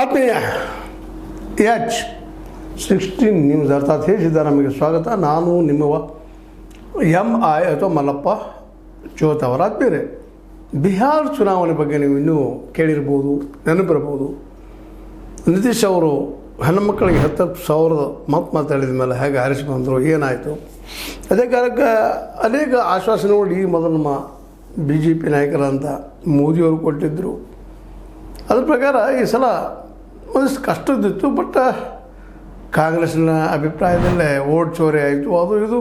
ಆತ್ಮೀಯ H16 news ಅರ್ಥಾತ್ ಸಿದ್ದರಾಮಯ್ಯ ಸ್ವಾಗತ. ನಾನು ನಿಮ್ಮವ MI ಅಥವಾ ಮಲ್ಲಪ್ಪ ಚೋತ್ ಅವರ ಆತ್ಮೀಯರೇ, ಬಿಹಾರ ಚುನಾವಣೆ ಬಗ್ಗೆ ನೀವು ಇನ್ನೂ ಕೇಳಿರ್ಬೋದು, ನೆನಪಿರ್ಬೋದು. ನಿತೀಶ್ ಅವರು ಹೆಣ್ಣುಮಕ್ಕಳಿಗೆ 10,000 ಮಾತಾಡಿದ ಮೇಲೆ ಹೇಗೆ ಆರಿಸಿ ಬಂದರು, ಏನಾಯಿತು, ಅದೇ ಕಾರಣಕ್ಕೆ ಅನೇಕ ಆಶ್ವಾಸನೆಗಳು ಈ ಮೊದಲು ನಮ್ಮ BJP ನಾಯಕರಂತ ಮೋದಿಯವರು ಕೊಟ್ಟಿದ್ದರು. ಅದ್ರ ಪ್ರಕಾರ ಈ ಸಲ ಒಂದಿಷ್ಟು ಕಷ್ಟದಿತ್ತು. ಬಟ್ ಕಾಂಗ್ರೆಸ್ನ ಅಭಿಪ್ರಾಯದಲ್ಲೇ ಓಟ್ ಚೋರಿ ಆಯಿತು, ಅದು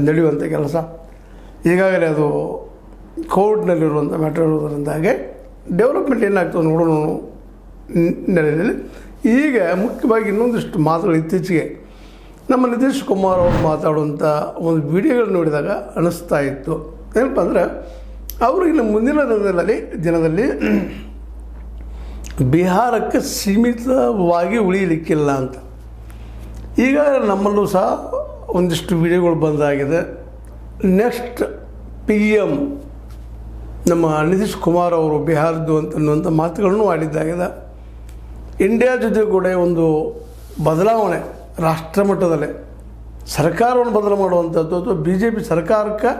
ನಡೆಯುವಂಥ ಕೆಲಸ. ಈಗಾಗಲೇ ಅದು ಕೋರ್ಟ್ನಲ್ಲಿರುವಂಥ ಮ್ಯಾಟರ್ ಇರೋದರಿಂದಾಗೆ ಡೆವಲಪ್ಮೆಂಟ್ ಏನಾಗ್ತದೆ ನೋಡೋಣ ನೆಲೆಯಲ್ಲಿ. ಈಗ ಮುಖ್ಯವಾಗಿ ಇನ್ನೊಂದಿಷ್ಟು ಮಾತುಗಳು ಇತ್ತೀಚೆಗೆ ನಮ್ಮ ನಿತೀಶ್ ಕುಮಾರ್ ಅವರು ಮಾತಾಡುವಂಥ ಒಂದು ವಿಡಿಯೋಗಳು ನೋಡಿದಾಗ ಅನ್ನಿಸ್ತಾ ಇತ್ತು. ಏನಪ್ಪ ಅಂದರೆ ಅವರು ಇನ್ನು ಮುಂದಿನ ದಿನದಲ್ಲಿ ಬಿಹಾರಕ್ಕೆ ಸೀಮಿತವಾಗಿ ಉಳಿಯಲಿಕ್ಕಿಲ್ಲ ಅಂತ. ಈಗ ನಮ್ಮಲ್ಲೂ ಸಹ ಒಂದಿಷ್ಟು ವಿಡಿಯೋಗಳು ಬಂದಾಗಿದೆ. ನೆಕ್ಸ್ಟ್ PM ನಮ್ಮ ನಿತೀಶ್ ಕುಮಾರ್ ಅವರು ಬಿಹಾರದ್ದು ಅನ್ನುವಂಥ ಮಾತುಗಳನ್ನು ಆಡಿದ್ದಾಗಿದೆ. ಇಂಡಿಯಾ ಜೊತೆ ಕೂಡ ಒಂದು ಬದಲಾವಣೆ ರಾಷ್ಟ್ರ ಮಟ್ಟದಲ್ಲೇ ಸರ್ಕಾರವನ್ನು ಬದಲು ಮಾಡುವಂಥದ್ದು ಅಥವಾ BJP ಸರ್ಕಾರಕ್ಕೆ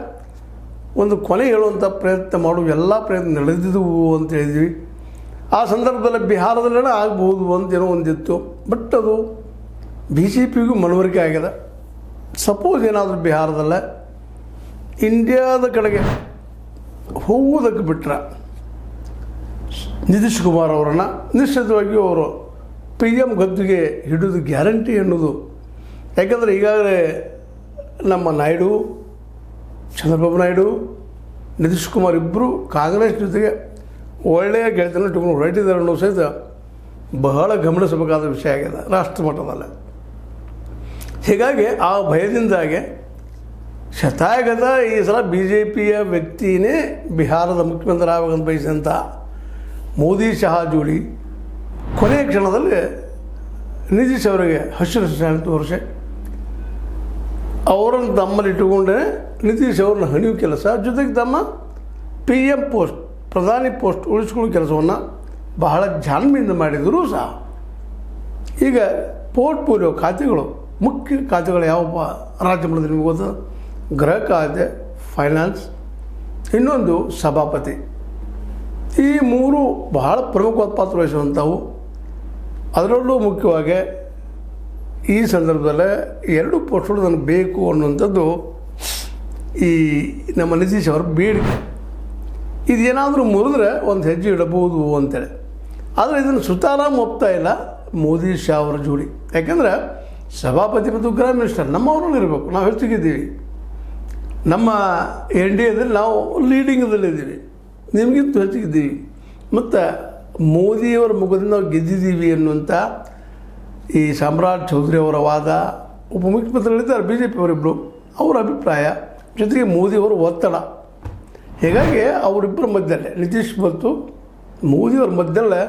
ಒಂದು ಕೊನೆ ಹೇಳುವಂಥ ಪ್ರಯತ್ನ ಮಾಡುವ ಎಲ್ಲ ಪ್ರಯತ್ನ ನಡೆದಿದ್ದವು ಅಂತ ಹೇಳಿದ್ವಿ. ಆ ಸಂದರ್ಭದಲ್ಲಿ ಬಿಹಾರದಲ್ಲೆಲ್ಲ ಆಗ್ಬೋದು ಅಂತೇನೋ ಒಂದಿತ್ತು. ಬಟ್ ಅದು BJPಗೂ ಮನವರಿಕೆ ಆಗಿದೆ. ಸಪೋಸ್ ಏನಾದರೂ ಬಿಹಾರದಲ್ಲೇ ಇಂಡಿಯಾದ ಕಡೆಗೆ ಹೋಗುವುದಕ್ಕೆ ಬಿಟ್ಟರೆ ನಿತೀಶ್ ಕುಮಾರ್ ಅವರನ್ನು ನಿಶ್ಚಿತವಾಗಿ ಅವರು PM ಗದ್ದುಗೆ ಹಿಡಿದು ಗ್ಯಾರಂಟಿ ಅನ್ನೋದು. ಯಾಕಂದರೆ ಈಗಾಗಲೇ ನಮ್ಮ ನಾಯ್ಡು, ಚಂದ್ರಬಾಬು ನಾಯ್ಡು, ನಿತೀಶ್ ಕುಮಾರ್ ಇಬ್ಬರು ಕಾಂಗ್ರೆಸ್ ಜೊತೆಗೆ ಒಳ್ಳೆಯ ಗೆಳೆತನ ಇಟ್ಟುಕೊಂಡು ಹೊರಟಿದ್ದಾರೆ ಅನ್ನೋ ಸಹಿತ ಬಹಳ ಗಮನಿಸಬೇಕಾದ ವಿಷಯ ಆಗಿದೆ ರಾಷ್ಟ್ರ ಮಟ್ಟದಲ್ಲೇ. ಹೀಗಾಗಿ ಆ ಭಯದಿಂದಾಗೆ ಶತಾಯಗತ ಈ ಸಲ BJPಯ ವ್ಯಕ್ತಿಯೇ ಬಿಹಾರದ ಮುಖ್ಯಮಂತ್ರಿ ಆಗಬೇಕಂತ ಬಯಸಿದಂಥ ಮೋದಿ ಶಹಾ ಜೋಡಿ ಕೊನೆಯ ಕ್ಷಣದಲ್ಲಿ ನಿತೀಶ್ ಅವರಿಗೆ ಹಸಿರು ಶಾಲೆ ತೋರಿಸಿ ಅವರನ್ನು ತಮ್ಮಲ್ಲಿ ಇಟ್ಟುಕೊಂಡೇ ನಿತೀಶ್ ಅವ್ರನ್ನ ಹಣಿಯುವ ಕೆಲಸ, ಜೊತೆಗೆ ತಮ್ಮ PM ಪೋಸ್ಟ್, ಪ್ರಧಾನಿ ಪೋಸ್ಟ್ ಉಳಿಸ್ಕೊಳ್ಳೋ ಕೆಲಸವನ್ನು ಬಹಳ ಜಾಣ್ಮೆಯಿಂದ ಮಾಡಿದರೂ ಸಹ ಈಗ ಪೋರ್ಟ್ಫೋಲಿಯೋ ಖಾತೆಗಳು, ಮುಖ್ಯ ಖಾತೆಗಳು ಯಾವಪ್ಪ ರಾಜ್ಯ ಮಟ್ಟದಲ್ಲಿ ನಿಮಗೆ ಗೊತ್ತದ? ಗೃಹ ಖಾತೆ, ಫೈನಾನ್ಸ್, ಇನ್ನೊಂದು ಸಭಾಪತಿ. ಈ ಮೂರು ಬಹಳ ಪ್ರಮುಖವಾದ ಪಾತ್ರ ವಹಿಸುವಂಥವು. ಅದರಲ್ಲೂ ಮುಖ್ಯವಾಗಿ ಈ ಸಂದರ್ಭದಲ್ಲೇ 2 ಪೋಸ್ಟ್ಗಳು ನನಗೆ ಬೇಕು ಅನ್ನುವಂಥದ್ದು ಈ ನಮ್ಮ ನಿತೀಶ್ ಅವರ ಬೇಡಿಕೆ. ಇದೇನಾದರೂ ಮುರಿದ್ರೆ ಒಂದು ಹೆಜ್ಜೆ ಇಡಬಹುದು ಅಂತೇಳಿ. ಆದರೆ ಇದನ್ನು ಸುತಾರಾಮ್ ಒಪ್ತಾ ಇಲ್ಲ ಮೋದಿ ಶಾ ಅವರ ಜೋಡಿ. ಯಾಕೆಂದರೆ ಸಭಾಪತಿ ಮತ್ತು ಗೃಹ ಮಿನಿಸ್ಟರ್ ನಮ್ಮವರಲ್ಲಿ ಇರಬೇಕು. ನಾವು ಹೆಚ್ಚಿಗಿದ್ದೀವಿ, ನಮ್ಮ NDAದಲ್ಲಿ ನಾವು ಲೀಡಿಂಗದಲ್ಲಿದ್ದೀವಿ, ನಿಮಗಿಂತೂ ಹೆಚ್ಚಿಗಿದ್ದೀವಿ. ಮತ್ತು ಮೋದಿಯವರ ಮುಖದಿಂದ ನಾವು ಗೆದ್ದಿದ್ದೀವಿ ಅನ್ನುವಂಥ ಈ ಸಾಮ್ರಾಟ್ ಚೌಧರಿ ಅವರ ವಾದ, ಉಪಮುಖ್ಯಮಂತ್ರಿಗಳಿದ್ದಾರೆ BJP ಅವರಿಬ್ಬರು, ಅವರ ಅಭಿಪ್ರಾಯ, ಜೊತೆಗೆ ಮೋದಿಯವರ ಒತ್ತಡ. ಹೀಗಾಗಿ ಅವರಿಬ್ಬರ ಮಧ್ಯದಲ್ಲೇ ನಿತೀಶ್ ಮತ್ತು ಮೋದಿಯವರ ಮಧ್ಯದಲ್ಲೇ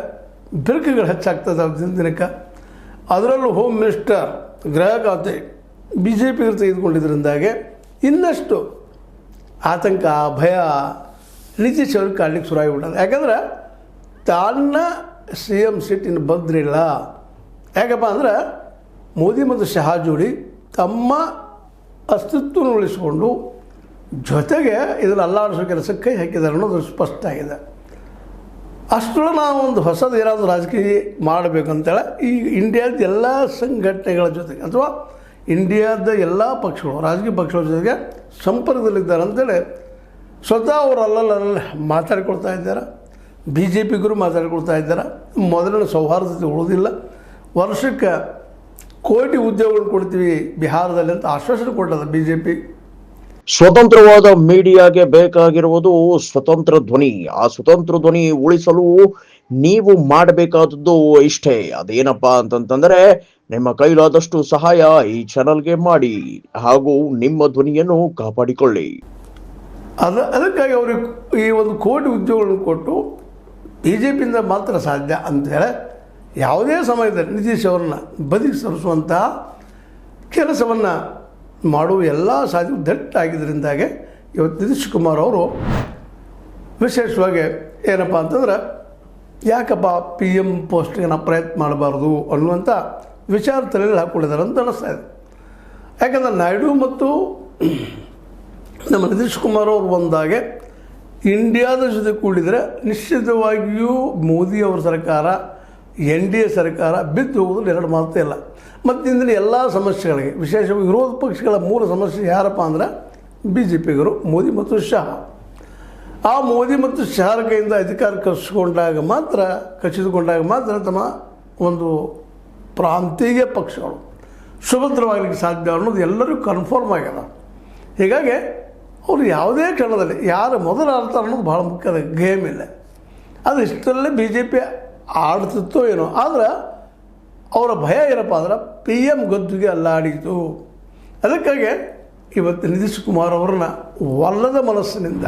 ಬಿರುಕುಗಳು ಹೆಚ್ಚಾಗ್ತದೆ ದಿನಕ್ಕೆ. ಅದರಲ್ಲೂ ಹೋಮ್ ಮಿನಿಸ್ಟರ್, ಗೃಹ ಖಾತೆ BJPಗೆ ತೆಗೆದುಕೊಂಡಿದ್ದರಿಂದಾಗೆ ಇನ್ನಷ್ಟು ಆತಂಕ, ಭಯ ನಿತೀಶ್ ಅವ್ರಿಗೆ ಕಾಡ್ಲಿಕ್ಕೆ ಶುರುವಾಗಿಬಿಟ್ಟದು. ಯಾಕಂದರೆ ತನ್ನ CM ಸೀಟ್ ಇನ್ನು ಬದ್ರಿಲ್ಲ. ಯಾಕಪ್ಪ ಅಂದ್ರೆ ಮೋದಿ ಮತ್ತು ಶಹಾ ಜೋಡಿ ತಮ್ಮ ಅಸ್ತಿತ್ವವನ್ನು ಉಳಿಸಿಕೊಂಡು ಜೊತೆಗೆ ಇದನ್ನು ಅಲ್ಲಾಡಿಸೋ ಕೆಲಸಕ್ಕೆ ಕೈ ಹಾಕಿದ್ದಾರೆ ಅನ್ನೋದು ಸ್ಪಷ್ಟ ಆಗಿದೆ. ಅಷ್ಟರೊಳಗೆ ನಾವು ಒಂದು ಹೊಸದು ಏನಾದರೂ ರಾಜಕೀಯ ಮಾಡಬೇಕಂತೇಳಿ ಈ ಇಂಡಿಯಾದ ಎಲ್ಲ ಸಂಘಟನೆಗಳ ಜೊತೆಗೆ ಅಥವಾ ಇಂಡಿಯಾದ ಎಲ್ಲ ಪಕ್ಷಗಳು, ರಾಜಕೀಯ ಪಕ್ಷಗಳ ಜೊತೆಗೆ ಸಂಪರ್ಕದಲ್ಲಿದ್ದಾರೆ ಅಂತೇಳಿ ಸ್ವತಃ ಅವರು ಅಲ್ಲಲ್ಲಿ ಮಾತಾಡಿಕೊಳ್ತಾ ಇದ್ದಾರೆ. BJPಗರು ಮಾತಾಡಿಕೊಳ್ತಾ ಇದ್ದಾರೆ. ಮೊದಲಿನ ಸೌಹಾರ್ದತೆ ಉಳಿದಿಲ್ಲ. ವರ್ಷಕ್ಕೆ ಕೋಟಿ ಉದ್ಯೋಗಗಳು ಕೊಡ್ತೀವಿ ಬಿಹಾರದಲ್ಲಿ ಅಂತ ಆಶ್ವಾಸನೆ ಕೊಟ್ಟದ BJP. ಸ್ವತಂತ್ರವಾದ ಮೀಡಿಯಾಗೆ ಬೇಕಾಗಿರುವುದು ಸ್ವತಂತ್ರ ಧ್ವನಿ. ಆ ಸ್ವತಂತ್ರ ಧ್ವನಿ ಉಳಿಸಲು ನೀವು ಮಾಡಬೇಕಾದದ್ದು ಇಷ್ಟೇ. ಅದೇನಪ್ಪಾ ಅಂತಂತಂದ್ರೆ ನಿಮ್ಮ ಕೈಲಾದಷ್ಟು ಸಹಾಯ ಈ ಚಾನಲ್ಗೆ ಮಾಡಿ ಹಾಗೂ ನಿಮ್ಮ ಧ್ವನಿಯನ್ನು ಕಾಪಾಡಿಕೊಳ್ಳಿ. ಅದಕ್ಕಾಗಿ ಅವ್ರಿಗೆ ಈ ಒಂದು ಕೋಟಿ ಉದ್ಯೋಗಗಳನ್ನು ಕೊಟ್ಟು BJPಯಿಂದ ಮಾತ್ರ ಸಾಧ್ಯ ಅಂತೇಳಿ ಯಾವುದೇ ಸಮಯದಲ್ಲಿ ನಿತೀಶ್ ಅವ್ರನ್ನ ಬದಿಗೆ ಸರಿಸುವಂತಹ ಕೆಲಸವನ್ನು ಮಾಡುವ ಎಲ್ಲ ಸಾಧ್ಯ ದಟ್ಟಾಗಿದ್ದರಿಂದಾಗೆ ಇವತ್ತು ನಿತೀಶ್ ಕುಮಾರ್ ಅವರು ವಿಶೇಷವಾಗಿ ಏನಪ್ಪ ಅಂತಂದ್ರೆ ಯಾಕಪ್ಪ ಪಿ ಎಮ್ ಪೋಸ್ಟ್ಗೆ ನಾವು ಪ್ರಯತ್ನ ಮಾಡಬಾರ್ದು ಅನ್ನುವಂಥ ವಿಚಾರ ತಲೆಯಲ್ಲಿ ಹಾಕ್ಕೊಂಡಿದ್ದಾರೆ ಅಂತ ಅನ್ನಿಸ್ತಾ ಇದೆ. ಯಾಕಂದರೆ ನಾಯ್ಡು ಮತ್ತು ನಮ್ಮ ನಿತೀಶ್ ಕುಮಾರ್ ಅವರು ಒಂದಾಗೆ ಇಂಡಿಯಾದ ಜೊತೆ ಕೂಡಿದರೆ ನಿಶ್ಚಿತವಾಗಿಯೂ ಮೋದಿಯವರ ಸರ್ಕಾರ NDA ಸರ್ಕಾರ ಬಿದ್ದು ಹೋಗೋದು ಎರಡು ಮಾತು ಇಲ್ಲ. ಮತ್ತು ಇಂದಿನ ಎಲ್ಲ ಸಮಸ್ಯೆಗಳಿಗೆ ವಿಶೇಷವಾಗಿ ವಿರೋಧ ಪಕ್ಷಗಳ ಮೂಲ ಸಮಸ್ಯೆ ಯಾರಪ್ಪ ಅಂದ್ರೆ BJPಗರು, ಮೋದಿ ಮತ್ತು ಶಾ. ಆ ಮೋದಿ ಮತ್ತು ಶಾರ ಕೈಯಿಂದ ಅಧಿಕಾರ ಕಸಿದುಕೊಂಡಾಗ ಮಾತ್ರ ತಮ್ಮ ಒಂದು ಪ್ರಾಂತೀಯ ಪಕ್ಷಗಳು ಸುಭದ್ರವಾಗಲಿಕ್ಕೆ ಸಾಧ್ಯ ಅನ್ನೋದು ಎಲ್ಲರಿಗೂ ಕನ್ಫರ್ಮ್ ಆಗ್ಯದ. ಹೀಗಾಗಿ ಅವರು ಯಾವುದೇ ಕ್ಷಣದಲ್ಲಿ ಯಾರು ಮೊದಲು ಆಡ್ತಾರೆ ಅನ್ನೋದು ಭಾಳ ಮುಖ್ಯದ ಗೇಮ್ ಇಲ್ಲ. ಅದು ಇಷ್ಟರಲ್ಲೇ BJP ಆಡ್ತಿತ್ತೋ ಏನೋ. ಆದರೆ ಅವರ ಭಯ ಏನಪ್ಪ ಅಂದ್ರೆ PM ಗದ್ದುಗೆ ಅಲ್ಲಾಡಿತು. ಅದಕ್ಕಾಗಿ ಇವತ್ತು ನಿತೀಶ್ ಕುಮಾರ್ ಅವರನ್ನ ಒಲ್ಲದ ಮನಸ್ಸಿನಿಂದ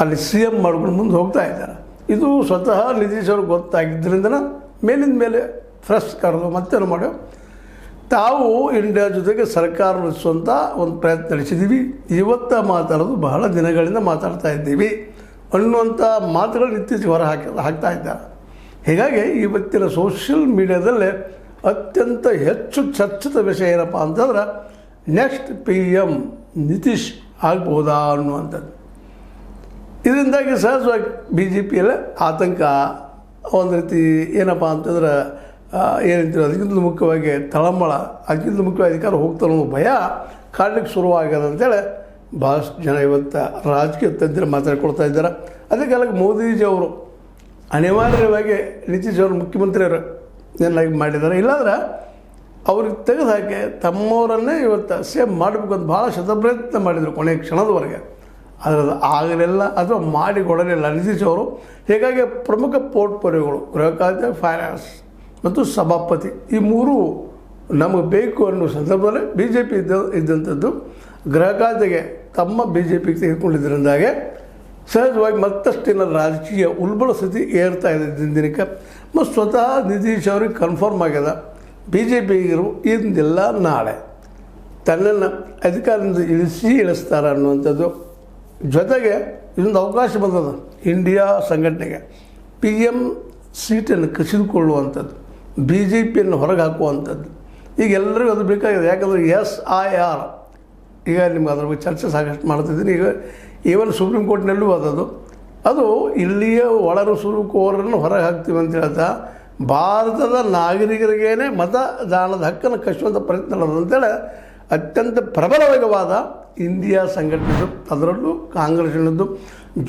ಅಲ್ಲಿ CM ಮಾಡ್ಕೊಂಡು ಮುಂದೆ ಹೋಗ್ತಾ ಇದ್ದಾರೆ. ಇದು ಸ್ವತಃ ನಿತೀಶ್ ಅವ್ರಿಗೆ ಗೊತ್ತಾಗಿದ್ದರಿಂದ ಮೇಲಿಂದ ಮೇಲೆ ಫ್ರೆಶ್ ಕರೆದು ಮತ್ತೇನು ಮಾಡೋ ತಾವು ಇಂಡಿಯಾ ಜೊತೆಗೆ ಸರ್ಕಾರ ನಡೆಸುವಂಥ ಒಂದು ಪ್ರಯತ್ನ ನಡೆಸಿದ್ದೀವಿ. ಇವತ್ತು ಮಾತಾಡೋದು ಬಹಳ ದಿನಗಳಿಂದ ಮಾತಾಡ್ತಾ ಇದ್ದೀವಿ ಅನ್ನುವಂಥ ಮಾತುಗಳು ಇತ್ತೀಚೆಗೆ ಹಾಕ್ತಾ ಇದ್ದಾರೆ. ಹೀಗಾಗಿ ಇವತ್ತಿನ ಸೋಷಿಯಲ್ ಮೀಡಿಯಾದಲ್ಲೇ ಅತ್ಯಂತ ಹೆಚ್ಚು ಚರ್ಚಿತ ವಿಷಯ ಏನಪ್ಪ ಅಂತಂದ್ರೆ ನೆಕ್ಸ್ಟ್ PM ನಿತೀಶ್ ಆಗ್ಬೋದಾ ಅನ್ನುವಂಥದ್ದು. ಇದರಿಂದಾಗಿ ಸಹಜವಾಗಿ BJPಯಲ್ಲೇ ಆತಂಕ, ಒಂದು ರೀತಿ ಏನಪ್ಪ ಅಂತಂದ್ರೆ ಏನಂತೀವಿ ಅದಕ್ಕಿಂತ ಮುಖ್ಯವಾಗಿ ತಳಮಳ, ಅದಕ್ಕಿಂತ ಮುಖ್ಯವಾಗಿ ಅಧಿಕಾರ ಹೋಗ್ತಾರೆ ಅನ್ನೋ ಭಯ ಕಾಡ್ಲಿಕ್ಕೆ ಶುರುವಾಗ್ಯದ ಅಂತೇಳಿ ಭಾಳಷ್ಟು ಜನ ಇವತ್ತು ರಾಜಕೀಯ ತಜ್ಞರು ಮಾತಾಡ್ಕೊಳ್ತಾ ಇದ್ದಾರೆ. ಅದಕ್ಕಾಗಿ ಮೋದಿಜಿ ಅವರು ಅನಿವಾರ್ಯವಾಗಿ ನಿತೀಶ್ ಅವರು ಮುಖ್ಯಮಂತ್ರಿಯವರು ಏನಾಗಿ ಮಾಡಿದ್ದಾರೆ. ಇಲ್ಲಾಂದ್ರೆ ಅವ್ರಿಗೆ ತೆಗೆದು ಹಾಕಿ ತಮ್ಮವರನ್ನೇ ಇವತ್ತು CM ಮಾಡಬೇಕು ಅಂತ ಭಾಳ ಶತಪ್ರಯತ್ನ ಮಾಡಿದರು ಕೊನೆಯ ಕ್ಷಣದವರೆಗೆ. ಆದರೆ ಅದು ಆಗಲಿಲ್ಲ ಅಥವಾ ಮಾಡಿಕೊಡಲಿಲ್ಲ ನಿತೀಶ್ ಅವರು. ಹೀಗಾಗಿ ಪ್ರಮುಖ ಪೋರ್ಟ್ಫೋಲಿಯೋಗಳು ಗೃಹ ಖಾತೆ, ಫೈನಾನ್ಸ್ ಮತ್ತು ಸಭಾಪತಿ ಈ ಮೂರು ನಮಗೆ ಬೇಕು ಅನ್ನೋ ಸಂದರ್ಭದಲ್ಲಿ BJP ಇದ್ದಂಥದ್ದು ಗೃಹ ಖಾತೆಗೆ ತಮ್ಮ BJPಗೆ ತೆಗೆದುಕೊಂಡಿದ್ದರಿಂದಾಗೆ ಸಹಜವಾಗಿ ಮತ್ತಷ್ಟಿನ ರಾಜಕೀಯ ಉಲ್ಬಣ ಸ್ಥಿತಿ ಏರ್ತಾ ಇದೆ ದಿನಕ್ಕೆ. ಮತ್ತು ಸ್ವತಃ ನಿತೀಶ್ ಅವ್ರಿಗೆ ಕನ್ಫರ್ಮ್ ಆಗ್ಯದ BJPಗಿರು ಇಂದಿಲ್ಲ ನಾಳೆ ತನ್ನನ್ನು ಅಧಿಕಾರದಿಂದ ಇಳಿಸ್ತಾರೆ ಅನ್ನುವಂಥದ್ದು. ಜೊತೆಗೆ ಇದೊಂದು ಅವಕಾಶ ಬಂದದ ಇಂಡಿಯಾ ಸಂಘಟನೆಗೆ PM ಸೀಟನ್ನು ಕಸಿದುಕೊಳ್ಳುವಂಥದ್ದು, BJPಯನ್ನು ಹೊರಗೆ ಹಾಕುವಂಥದ್ದು. ಈಗ ಎಲ್ಲರಿಗೂ ಅದು ಬೇಕಾಗಿದೆ. ಯಾಕಂದರೆ SIR ಈಗ ನಿಮ್ಗೆ ಅದ್ರ ಬಗ್ಗೆ ಚರ್ಚೆ ಸಾಕಷ್ಟು ಮಾಡ್ತಿದ್ದೀನಿ. ಈಗ ಈವನ್ ಸುಪ್ರೀಂ ಕೋರ್ಟ್ನಲ್ಲೂ ಅದು ಇಲ್ಲಿಯ ಒಳನುಸುಳುಕೋರನ್ನು ಹೊರಗೆ ಹಾಕ್ತೀವಿ ಅಂತ ಹೇಳ್ತಾ ಭಾರತದ ನಾಗರಿಕರಿಗೇನೆ ಮತದಾನದ ಹಕ್ಕನ್ನು ಕಸುವಂಥ ಪ್ರಯತ್ನ ನಡೆದಂತೇಳಿ ಅತ್ಯಂತ ಪ್ರಬಲವಾದ ಇಂಡಿಯಾ ಸಂಘಟನೆದು, ಅದರಲ್ಲೂ ಕಾಂಗ್ರೆಸ್ನದ್ದು.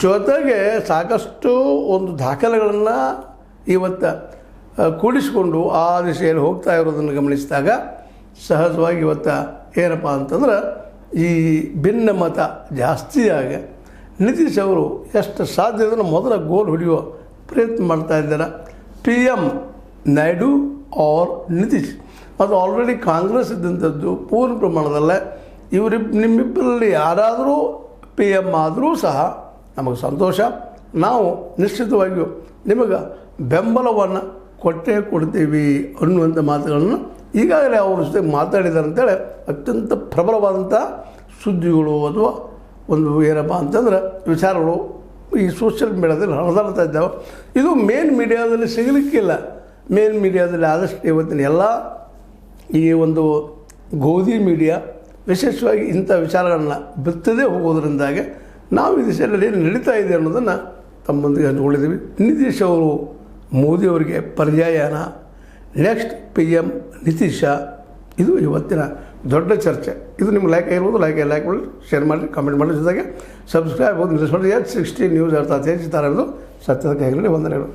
ಜೊತೆಗೆ ಸಾಕಷ್ಟು ಒಂದು ದಾಖಲೆಗಳನ್ನು ಇವತ್ತು ಕೂಡಿಸಿಕೊಂಡು ಆ ದಿಶೆಯಲ್ಲಿ ಹೋಗ್ತಾ ಇರೋದನ್ನು ಗಮನಿಸಿದಾಗ ಸಹಜವಾಗಿ ಇವತ್ತು ಏನಪ್ಪ ಅಂತಂದ್ರೆ ಈ ಭಿನ್ನ ಮತ ಜಾಸ್ತಿಯಾಗಿ ನಿತೀಶ್ ಅವರು ಎಷ್ಟು ಸಾಧ್ಯ ಇದನ್ನು ಮೊದಲ ಗೋಲ್ ಹೊಡೆಯುವ ಪ್ರಯತ್ನ ಮಾಡ್ತಾ ಇದ್ದಾರೆ. PM Naidu or Nitish. ಅದು ಆಲ್ರೆಡಿ ಕಾಂಗ್ರೆಸ್ ಇದ್ದಂಥದ್ದು ಪೂರ್ಣ ಪ್ರಮಾಣದಲ್ಲೇ ನಿಮ್ಮಿಬ್ಬರಲ್ಲಿ ಯಾರಾದರೂ PM ಆದರೂ ಸಹ ನಮಗೆ ಸಂತೋಷ. ನಾವು ನಿಶ್ಚಿತವಾಗಿಯೂ ನಿಮಗೆ ಬೆಂಬಲವನ್ನು ಕೊಟ್ಟೇ ಕೊಡ್ತೀವಿ ಅನ್ನುವಂಥ ಮಾತುಗಳನ್ನು ಈಗಾಗಲೇ ಅವ್ರ ಜೊತೆ ಮಾತಾಡಿದ್ದಾರೆ ಅಂತೇಳಿ ಅತ್ಯಂತ ಪ್ರಬಲವಾದಂಥ ಸುದ್ದಿಗಳು ಅಥವಾ ಒಂದು ಏನಪ್ಪ ಅಂತಂದ್ರೆ ವಿಚಾರಗಳು ಈ ಸೋಷಿಯಲ್ ಮೀಡಿಯಾದಲ್ಲಿ ಹರಿದಾಡ್ತಾ ಇದ್ದಾವೆ. ಇದು ಮೇನ್ ಮೀಡಿಯಾದಲ್ಲಿ ಸಿಗಲಿಕ್ಕಿಲ್ಲ. ಮೇನ್ ಮೀಡಿಯಾದಲ್ಲಿ ಆದಷ್ಟು ಇವತ್ತಿನ ಎಲ್ಲ ಈ ಒಂದು ಗೋಧಿ ಮೀಡಿಯಾ ವಿಶೇಷವಾಗಿ ಇಂಥ ವಿಚಾರಗಳನ್ನು ಬಿತ್ತದೇ ಹೋಗೋದ್ರಿಂದಾಗೆ ನಾವು ಈ ದಿಶೆಯಲ್ಲಿ ಏನು ನಡೀತಾ ಇದೆ ಅನ್ನೋದನ್ನು ತಮ್ಮೊಂದಿಗೆ ಹಂಚ್ಕೊಂಡಿದ್ದೀವಿ. ನಿತೀಶ್ ಅವರು ಮೋದಿಯವರಿಗೆ ಪರ್ಯಾಯನ, ನೆಕ್ಸ್ಟ್ PM ನಿತೀಶ, ಇದು ಇವತ್ತಿನ ದೊಡ್ಡ ಚರ್ಚೆ. ಇದು ನಿಮ್ಗೆ ಲೈಕ್ ಆಗಿರ್ಬೋದು, ಲೈಕ್ ಮಾಡಿ, ಶೇರ್ ಮಾಡಿ, ಕಾಮೆಂಟ್ ಮಾಡಿ. ಜೊತೆಗೆ ಸಬ್ಸ್ಕ್ರೈಬ್ ಆಗೋದು ನಿಲ್ಲಿಸ್ಬಿಟ್ಟು H60 ನ್ಯೂಸ್ ಅರ್ಥಾತ್ ಹೆಚ್ಚುತ್ತಾರೆ ಅನ್ನೋದು ಸತ್ಯದ ಕೈಗಳಲ್ಲಿ ವಂದನೆಗಳು.